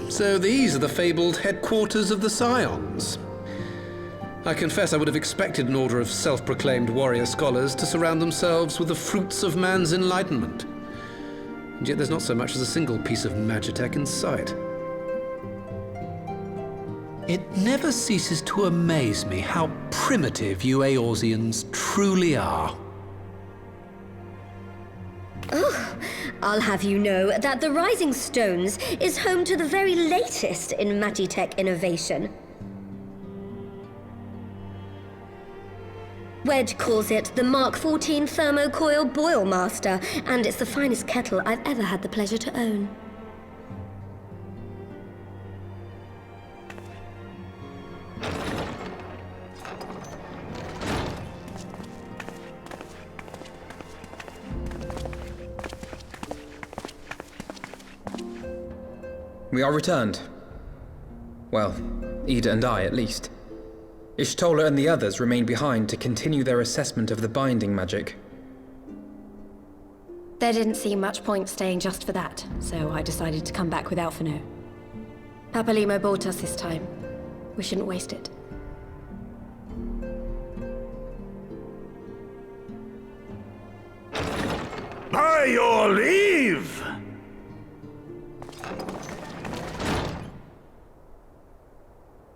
So these are the fabled headquarters of the Scions. I confess I would have expected an order of self-proclaimed warrior scholars to surround themselves with the fruits of man's enlightenment. And yet there's not so much as a single piece of magitech in sight. It never ceases to amaze me how primitive you Eorzeans truly are. Oh, I'll have you know that the Rising Stones is home to the very latest in magitech innovation. Wedge calls it the Mark 14 Thermocoil Boil Master, and it's the finest kettle I've ever had the pleasure to own. We are returned. Well, Ida and I, at least. Ishtola and the others remain behind to continue their assessment of the binding magic. There didn't seem much point staying just for that, so I decided to come back with Alphino. Papalimo bought us this time. We shouldn't waste it. By your leave!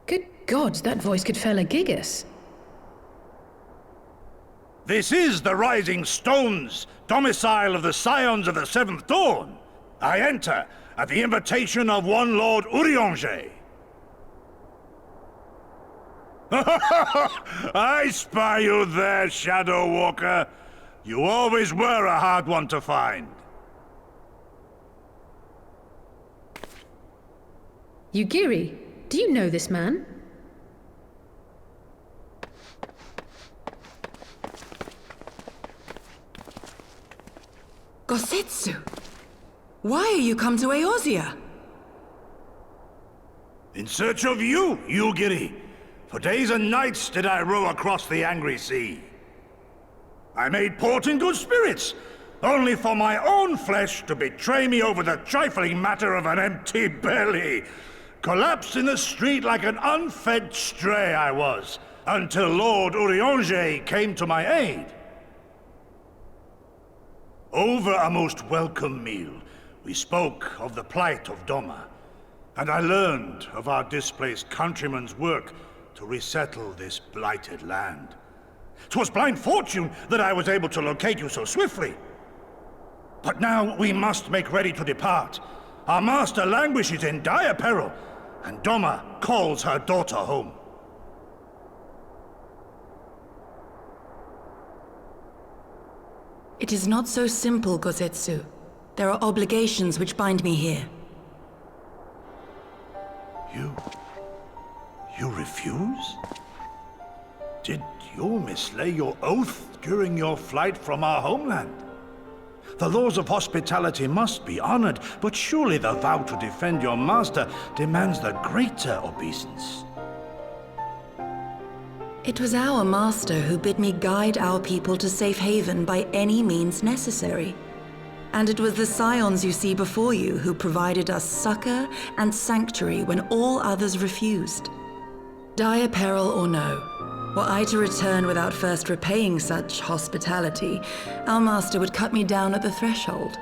Good God, that voice could fell a gigas. This is the Rising Stones, domicile of the Scions of the Seventh Dawn. I enter at the invitation of one Lord Urianger. I spy you there, Shadow Walker. You always were a hard one to find. Yugiri, do you know this man? Gosetsu! Why are you come to Eorzea? In search of you, Yugiri. For days and nights did I row across the angry sea. I made port in good spirits, only for my own flesh to betray me over the trifling matter of an empty belly. Collapsed in the street like an unfed stray I was, until Lord Urianger came to my aid. Over a most welcome meal, we spoke of the plight of Doma, and I learned of our displaced countrymen's work to resettle this blighted land. 'Twas blind fortune that I was able to locate you so swiftly. But now we must make ready to depart. Our master languishes in dire peril, and Doma calls her daughter home. It is not so simple, Gosetsu. There are obligations which bind me here. You refuse? Did you mislay your oath during your flight from our homeland? The laws of hospitality must be honored, but surely the vow to defend your master demands the greater obeisance. It was our master who bid me guide our people to safe haven by any means necessary. And it was the Scions you see before you who provided us succor and sanctuary when all others refused. Dire peril or no, were I to return without first repaying such hospitality, our master would cut me down at the threshold.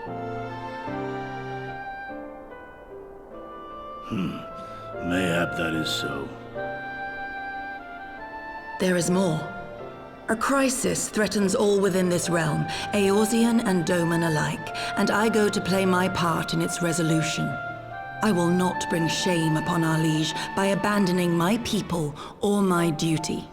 Mayhap that is so. There is more. A crisis threatens all within this realm, Eorzean and Doman alike, and I go to play my part in its resolution. I will not bring shame upon our liege by abandoning my people or my duty.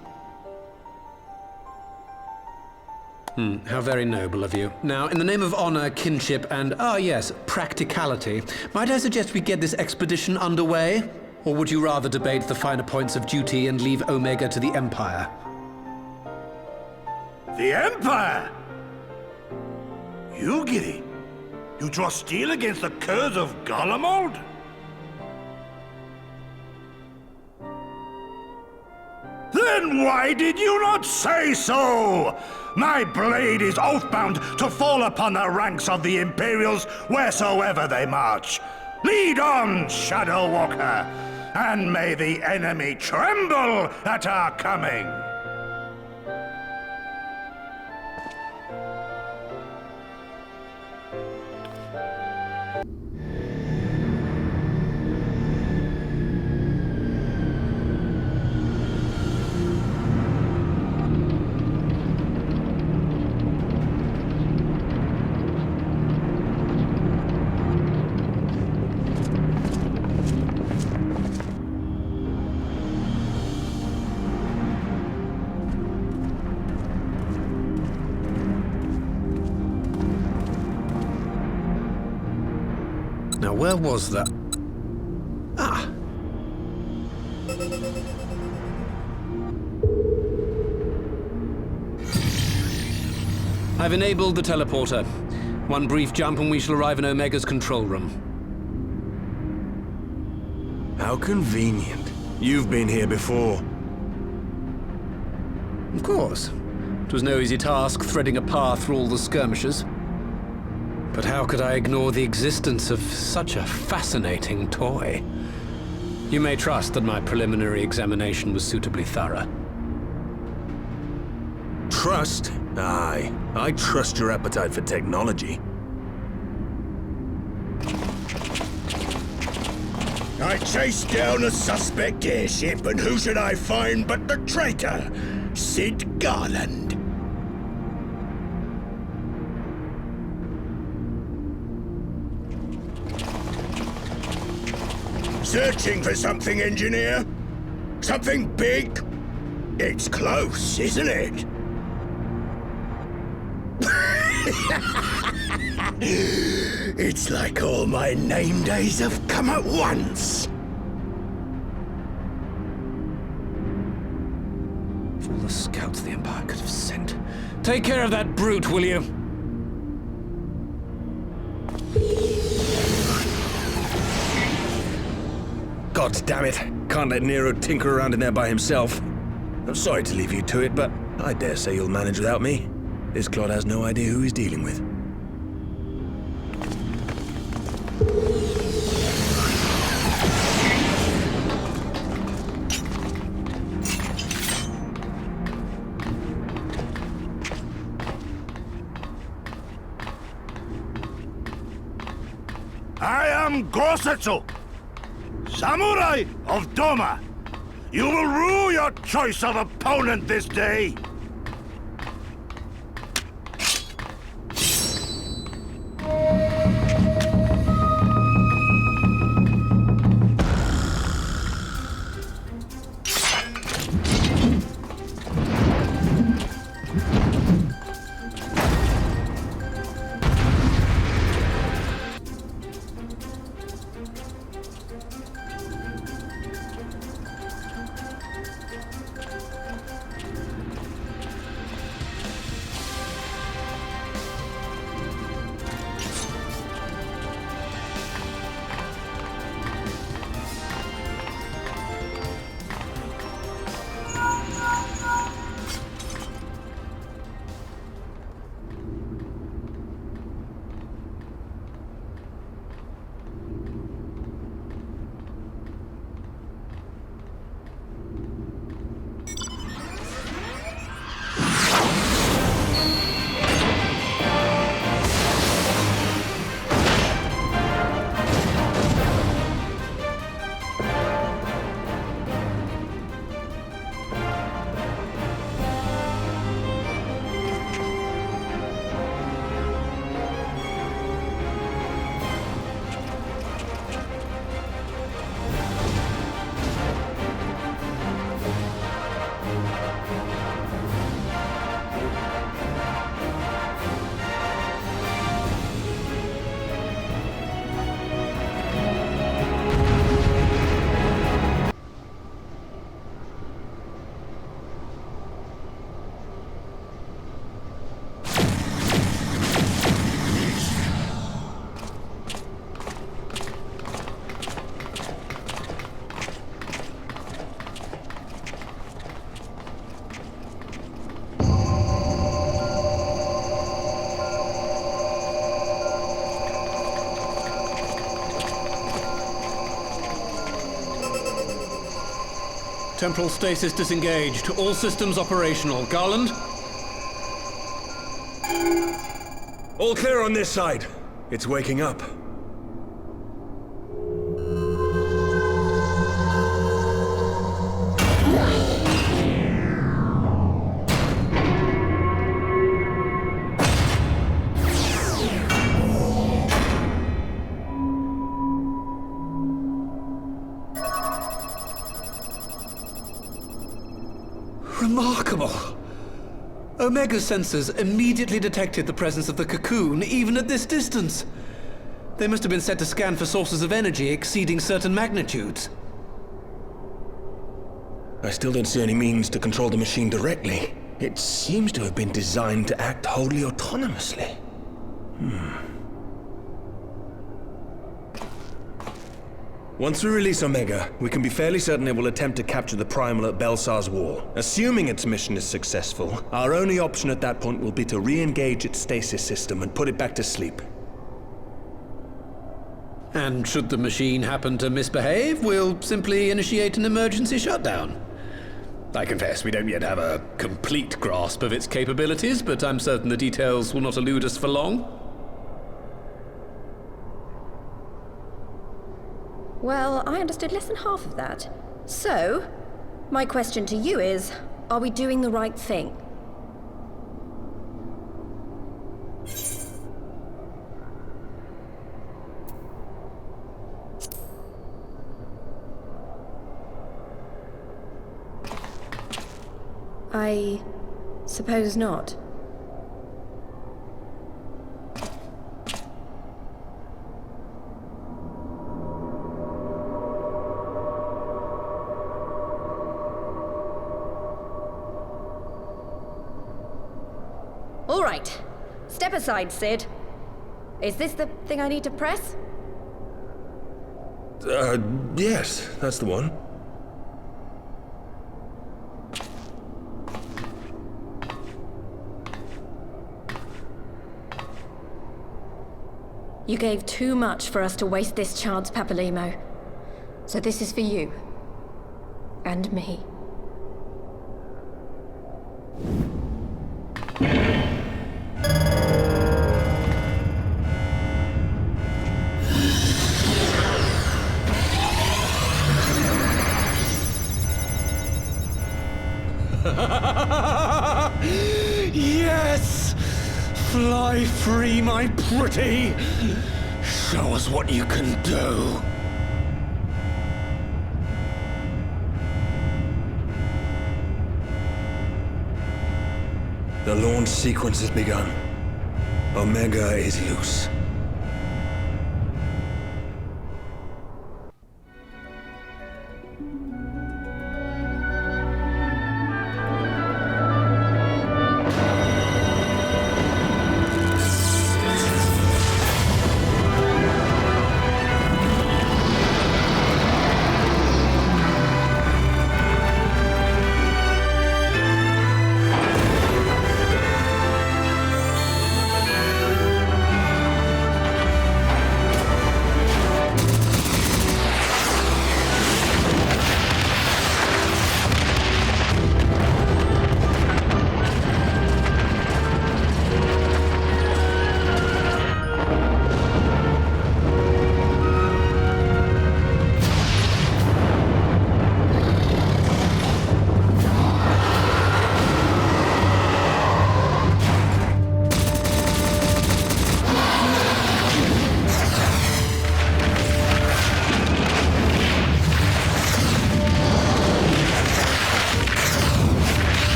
How very noble of you. Now, in the name of honor, kinship, and, yes, practicality, might I suggest we get this expedition underway? Or would you rather debate the finer points of duty and leave Omega to the Empire? The Empire? Yugiri, you draw steel against the curse of Garlemald? Then why did you not say so? My blade is oath-bound to fall upon the ranks of the Imperials wheresoever they march. Lead on, Shadow Walker, and may the enemy tremble at our coming. Now, where was that? Ah! I've enabled the teleporter. One brief jump and we shall arrive in Omega's control room. How convenient. You've been here before. Of course. It was no easy task threading a path through all the skirmishes. But how could I ignore the existence of such a fascinating toy? You may trust that my preliminary examination was suitably thorough. Trust? Aye. I trust your appetite for technology. I chased down a suspect airship, and who should I find but the traitor, Sid Garland. Searching for something, engineer? Something big? It's close, isn't it? It's like all my name days have come at once. For all the scouts the Empire could have sent. Take care of that brute, will you? God damn it. Can't let Nero tinker around in there by himself. I'm sorry to leave you to it, but I dare say you'll manage without me. This clod has no idea who he's dealing with. I am Gosetsu, Samurai of Doma. You will rue your choice of opponent this day. Temporal stasis disengaged. All systems operational. Garland? All clear on this side. It's waking up. Remarkable. Omega's sensors immediately detected the presence of the cocoon, even at this distance. They must have been set to scan for sources of energy exceeding certain magnitudes. I still don't see any means to control the machine directly. It seems to have been designed to act wholly autonomously. Once we release Omega, we can be fairly certain it will attempt to capture the Primal at Belsar's Wall. Assuming its mission is successful, our only option at that point will be to re-engage its stasis system and put it back to sleep. And should the machine happen to misbehave, we'll simply initiate an emergency shutdown. I confess we don't yet have a complete grasp of its capabilities, but I'm certain the details will not elude us for long. Well, I understood less than half of that. So, my question to you is, are we doing the right thing? I suppose not. All right. Step aside, Sid. Is this the thing I need to press? Yes, that's the one. You gave too much for us to waste this chance, Papalimo. So this is for you. And me. Yes! Fly free, my pretty! Show us what you can do! The launch sequence has begun. Omega is loose.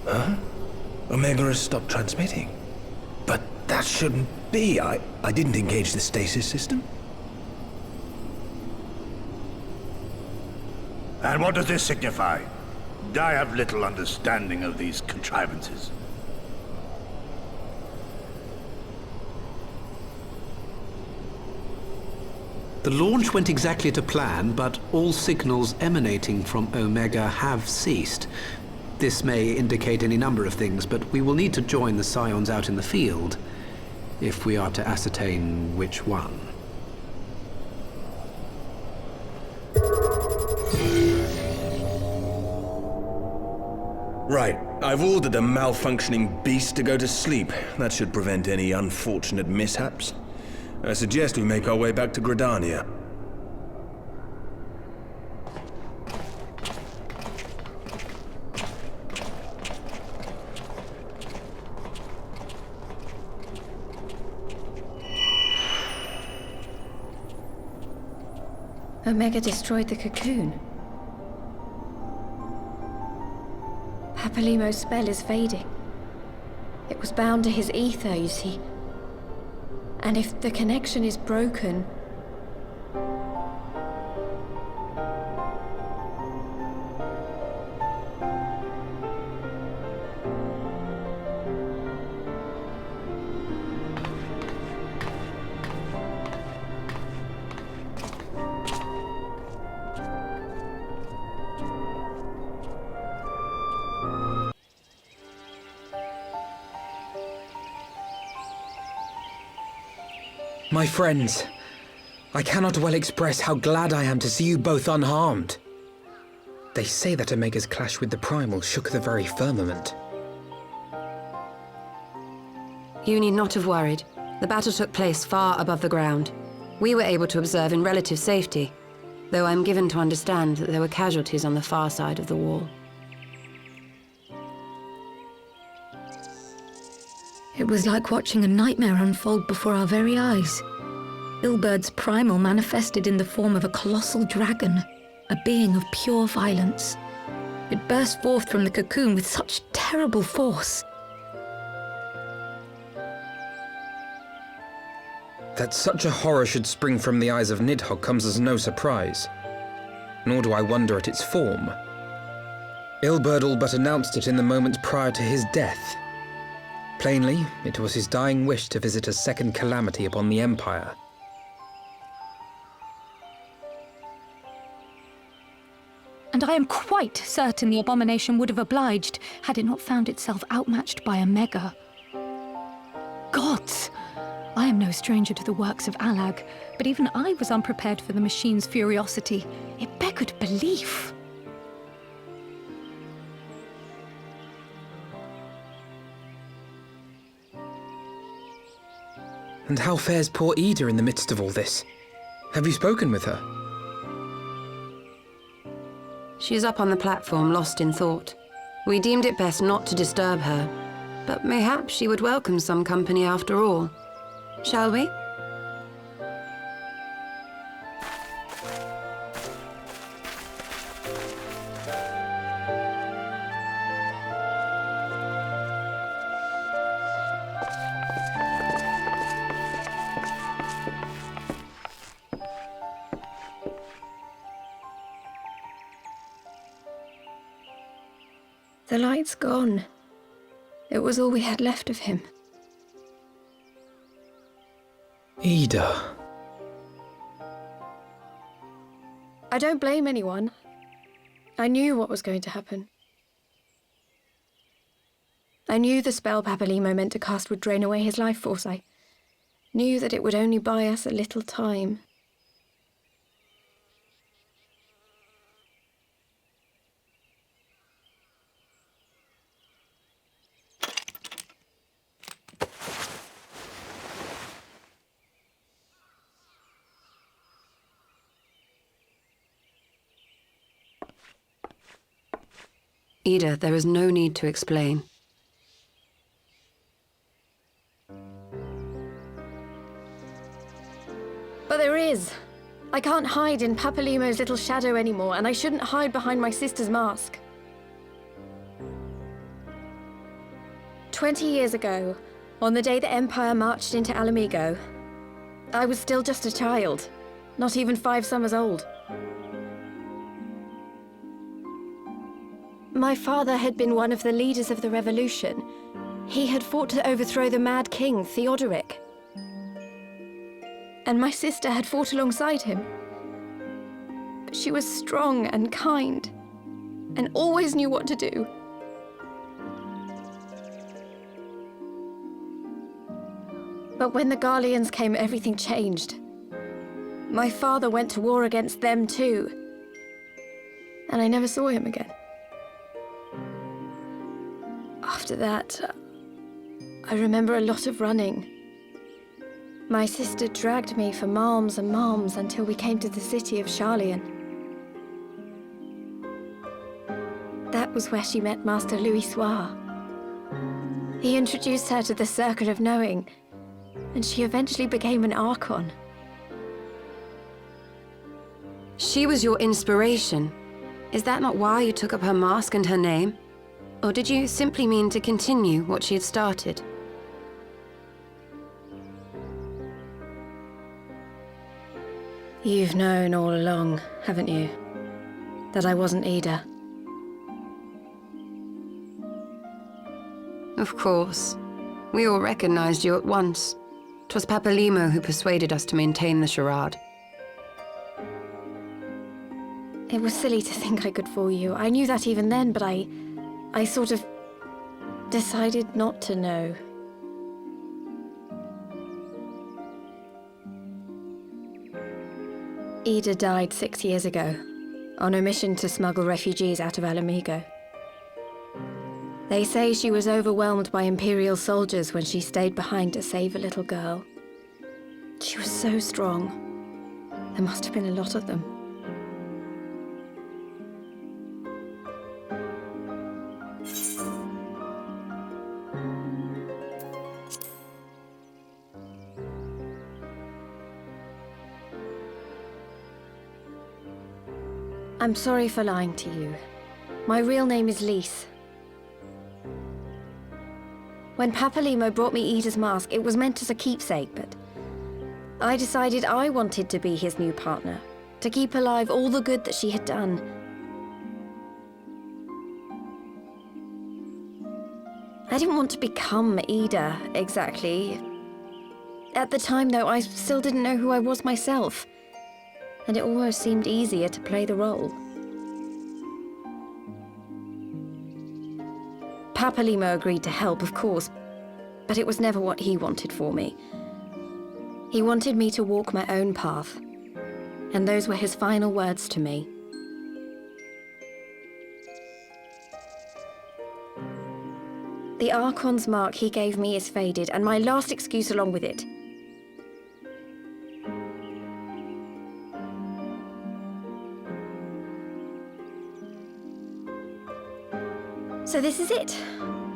Huh? Omega has stopped transmitting. But that shouldn't be. I didn't engage the stasis system. And what does this signify? I have little understanding of these contrivances. The launch went exactly to plan, but all signals emanating from Omega have ceased. This may indicate any number of things, but we will need to join the Scions out in the field if we are to ascertain which one. Right. I've ordered the malfunctioning beast to go to sleep. That should prevent any unfortunate mishaps. I suggest we make our way back to Gridania. Omega destroyed the cocoon. Papalimo's spell is fading. It was bound to his ether, you see. And if the connection is broken... My friends, I cannot well express how glad I am to see you both unharmed. They say that Omega's clash with the Primal shook the very firmament. You need not have worried. The battle took place far above the ground. We were able to observe in relative safety, though I'm given to understand that there were casualties on the far side of the wall. It was like watching a nightmare unfold before our very eyes. Ilburd's primal manifested in the form of a colossal dragon, a being of pure violence. It burst forth from the cocoon with such terrible force. That such a horror should spring from the eyes of Nidhogg comes as no surprise. Nor do I wonder at its form. Ilburd all but announced it in the moments prior to his death. Plainly, it was his dying wish to visit a second calamity upon the Empire. And I am quite certain the abomination would have obliged had it not found itself outmatched by Omega. Gods! I am no stranger to the works of Allag, but even I was unprepared for the machine's furiosity. It beggared belief. And how fares poor Ida in the midst of all this? Have you spoken with her? She is up on the platform, lost in thought. We deemed it best not to disturb her, but mayhaps she would welcome some company after all. Shall we? The light's gone. It was all we had left of him. Ida. I don't blame anyone. I knew what was going to happen. I knew the spell Papalimo meant to cast would drain away his life force. I knew that it would only buy us a little time. Ida, there is no need to explain. But there is. I can't hide in Papalimo's little shadow anymore, and I shouldn't hide behind my sister's mask. 20 years ago, on the day the Empire marched into Alamigo, I was still just a child, not even 5 summers old. My father had been one of the leaders of the revolution. He had fought to overthrow the Mad King, Theodoric. And my sister had fought alongside him. But she was strong and kind, and always knew what to do. But when the Garleans came, everything changed. My father went to war against them too, and I never saw him again. After that, I remember a lot of running. My sister dragged me for malms and malms until we came to the city of Charlian. That was where she met Master Louis Soir. He introduced her to the Circle of Knowing, and she eventually became an Archon. She was your inspiration. Is that not why you took up her mask and her name? Or did you simply mean to continue what she had started? You've known all along, haven't you? That I wasn't Ida. Of course. We all recognized you at once. 'Twas Papalimo who persuaded us to maintain the charade. It was silly to think I could fool you. I knew that even then, but I sort of decided not to know. Ida died 6 years ago, on a mission to smuggle refugees out of Alamigo. They say she was overwhelmed by Imperial soldiers when she stayed behind to save a little girl. She was so strong. There must have been a lot of them. I'm sorry for lying to you. My real name is Lise. When Papalimo brought me Ida's mask, it was meant as a keepsake, but I decided I wanted to be his new partner, to keep alive all the good that she had done. I didn't want to become Ida, exactly. At the time, though, I still didn't know who I was myself, and it almost seemed easier to play the role. Papalimo agreed to help, of course, but it was never what he wanted for me. He wanted me to walk my own path, and those were his final words to me. The Archon's mark he gave me is faded, and my last excuse along with it. So this is it.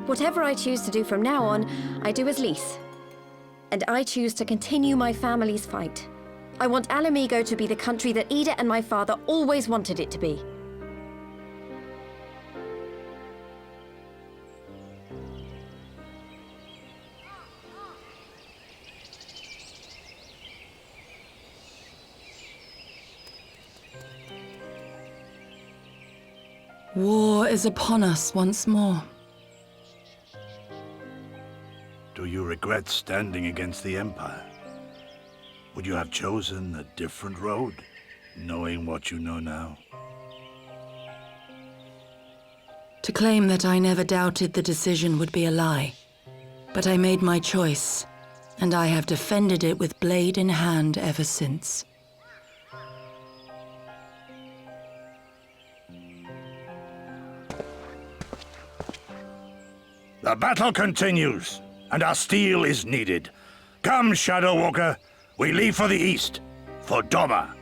Whatever I choose to do from now on, I do as Lise. And I choose to continue my family's fight. I want Alamigo to be the country that Ida and my father always wanted it to be. War is upon us once more. Do you regret standing against the Empire? Would you have chosen a different road, knowing what you know now? To claim that I never doubted the decision would be a lie. But I made my choice, and I have defended it with blade in hand ever since. The battle continues, and our steel is needed. Come, Shadow Walker, we leave for the east, for Doma.